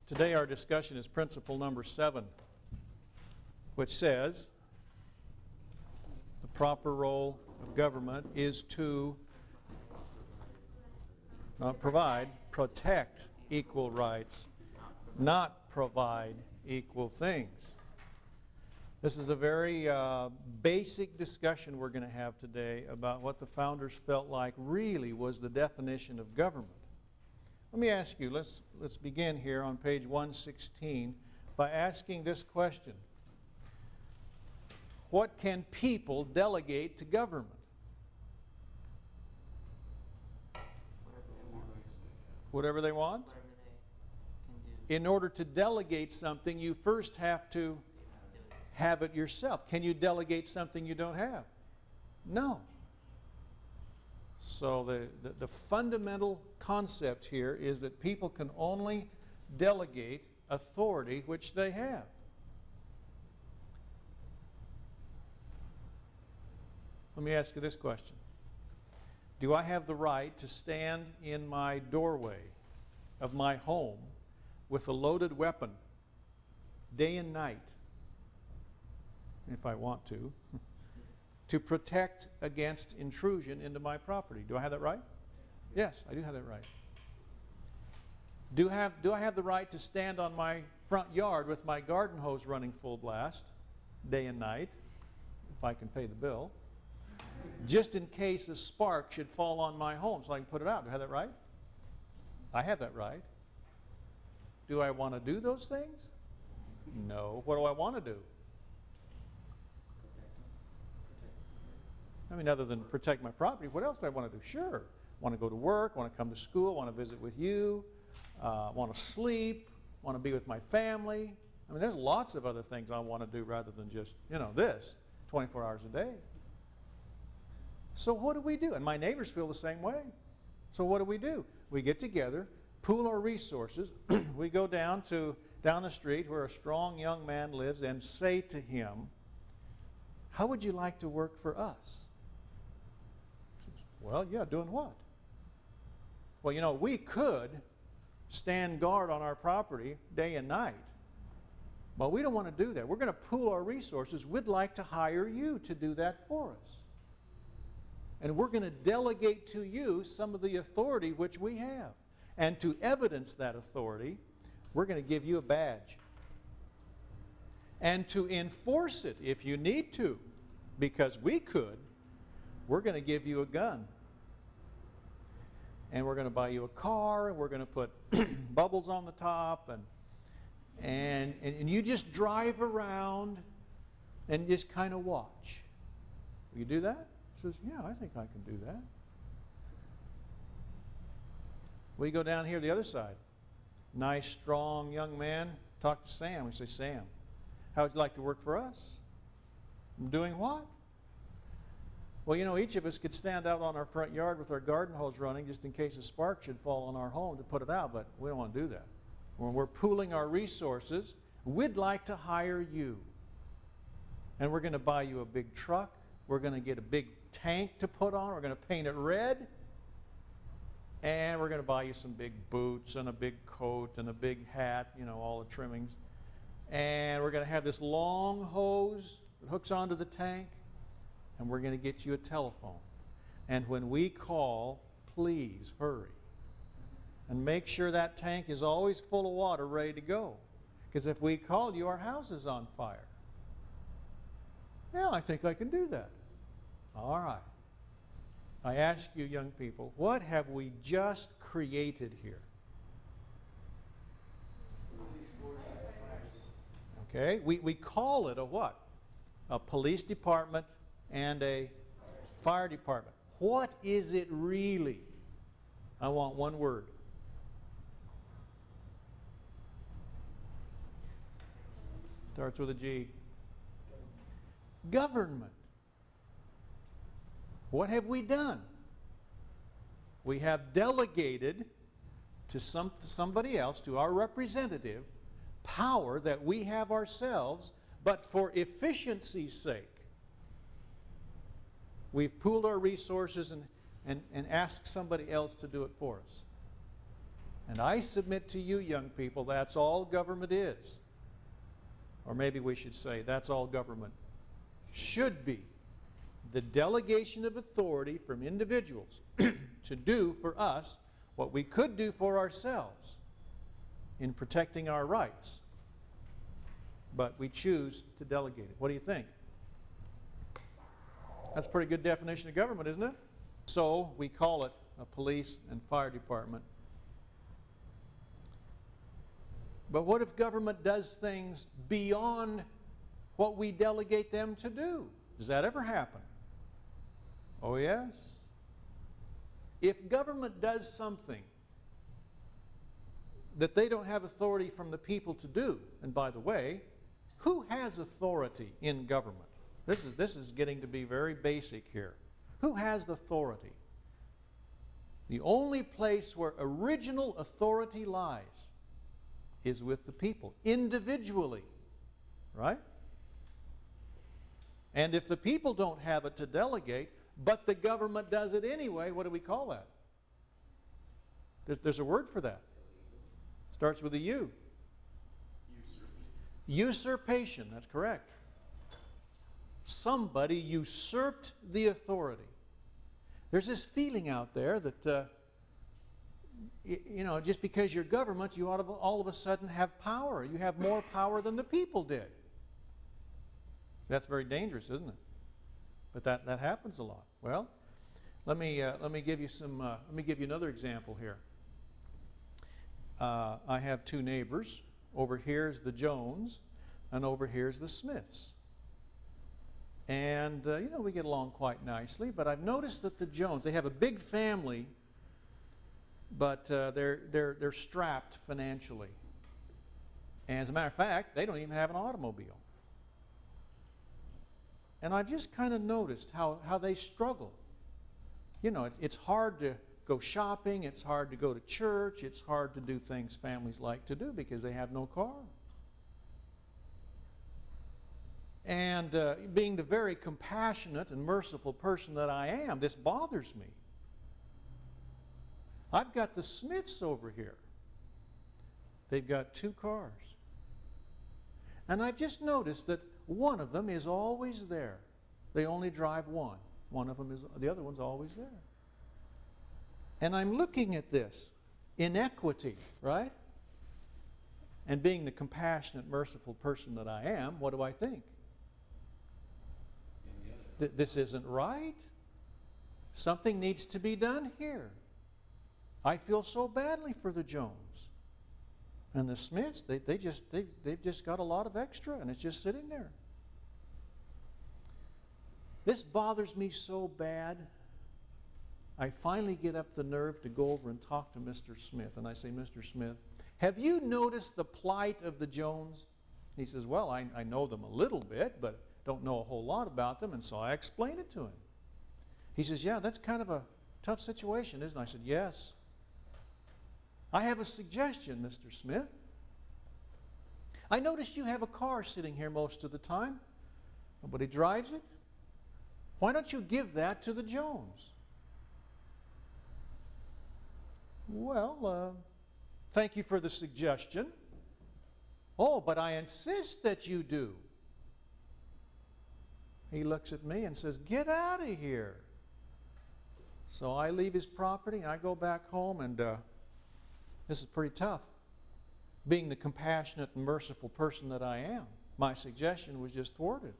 Today our discussion is principle number 7, which says the proper role of government is to not provide, protect equal rights, not provide equal things. This is a very basic discussion we're going to have today about what the founders felt like really was the definition of government. Let me ask you, let's begin here on page 116 by asking this question. What can people delegate to government? Whatever they want? In order to delegate something, you first have to have it yourself. Can you delegate something you don't have? No. So the fundamental concept here is that people can only delegate authority which they have. Let me ask you this question. Do I have the right to stand in my doorway of my home with a loaded weapon day and night, if I want to protect against intrusion into my property? Do I have that right? Yes, I do have that right. Do I have the right to stand on my front yard with my garden hose running full blast day and night, if I can pay the bill, just in case a spark should fall on my home so I can put it out? Do I have that right? I have that right. Do I want to do those things? No. What do I want to do? I mean, other than protect my property, what else do I want to do? Sure. Want to go to work, want to come to school, want to visit with you, want to sleep, want to be with my family. I mean, there's lots of other things I want to do rather than just, this 24 hours a day. So what do we do? And my neighbors feel the same way. So what do? We get together, pool our resources. We go down the street where a strong young man lives and say to him, how would you like to work for us? Well, yeah, doing what? Well, we could stand guard on our property day and night. But we don't want to do that. We're going to pool our resources. We'd like to hire you to do that for us. And we're going to delegate to you some of the authority which we have. And to evidence that authority, we're going to give you a badge. And to enforce it, if you need to, because we could, we're going to give you a gun. And we're going to buy you a car, and we're going to put bubbles on the top, and you just drive around and just kind of watch. Will you do that? He says, yeah, I think I can do that. We go down here the other side. Nice, strong young man. Talk to Sam. We say, Sam, how would you like to work for us? Doing what? Well, each of us could stand out on our front yard with our garden hose running just in case a spark should fall on our home to put it out, but we don't want to do that. When we're pooling our resources, we'd like to hire you. And we're going to buy you a big truck. We're going to get a big tank to put on. We're going to paint it red. And we're going to buy you some big boots and a big coat and a big hat, all the trimmings. And we're going to have this long hose that hooks onto the tank. And we're going to get you a telephone. And when we call, please hurry. And make sure that tank is always full of water ready to go. Because if we call you, our house is on fire. Yeah, I think I can do that. All right. I ask you, young people, what have we just created here? Okay, we call it a what? A police department and a fire department. What is it really? I want one word. Starts with a G. Government. What have we done? We have delegated to somebody else, to our representative, power that we have ourselves, but for efficiency's sake. We've pooled our resources and asked somebody else to do it for us. And I submit to you, young people, that's all government is. Or maybe we should say, that's all government should be. The delegation of authority from individuals to do for us what we could do for ourselves in protecting our rights. But we choose to delegate it. What do you think? That's a pretty good definition of government, isn't it? So we call it a police and fire department. But what if government does things beyond what we delegate them to do? Does that ever happen? Oh, yes. If government does something that they don't have authority from the people to do, and by the way, who has authority in government? This is getting to be very basic here. Who has the authority? The only place where original authority lies is with the people, individually, right? And if the people don't have it to delegate, but the government does it anyway, what do we call that? There's a word for that. It starts with a U. Usurpation, that's correct. Somebody usurped the authority. There's this feeling out there that, you know, just because you're government, you ought to all of a sudden have power. You have more power than the people did. That's very dangerous, isn't it? But that happens a lot. Well, let me give you some. Let me give you another example here. I have two neighbors. Over here's the Jones, and over here's the Smiths. And you know, we get along quite nicely. But I've noticed that the Jones, they have a big family, but they're strapped financially. And as a matter of fact, they don't even have an automobile. And I've just kind of noticed how they struggle. You know, it's hard to go shopping, it's hard to go to church, it's hard to do things families like to do because they have no car. And being the very compassionate and merciful person that I am, this bothers me. I've got the Smiths over here. They've got two cars. And I've just noticed that one of them is always there. They only drive one. One of them is, the other one's always there. And I'm looking at this inequity, right? And being the compassionate, merciful person that I am, what do I think? This isn't right. Something needs to be done here. I feel so badly for the Jones. And the Smiths, they've just got a lot of extra, and it's just sitting there. This bothers me so bad. I finally get up the nerve to go over and talk to Mr. Smith. And I say, Mr. Smith, have you noticed the plight of the Jones? He says, well, I know them a little bit, but don't know a whole lot about them. And so I explained it to him. He says, yeah, that's kind of a tough situation, isn't it? I said, yes. I have a suggestion, Mr. Smith. I noticed you have a car sitting here most of the time. Nobody drives it. Why don't you give that to the Jones? Well, thank you for the suggestion. Oh, but I insist that you do. He looks at me and says, get out of here. So I leave his property, and I go back home, and this is pretty tough. Being the compassionate and merciful person that I am, my suggestion was just thwarted.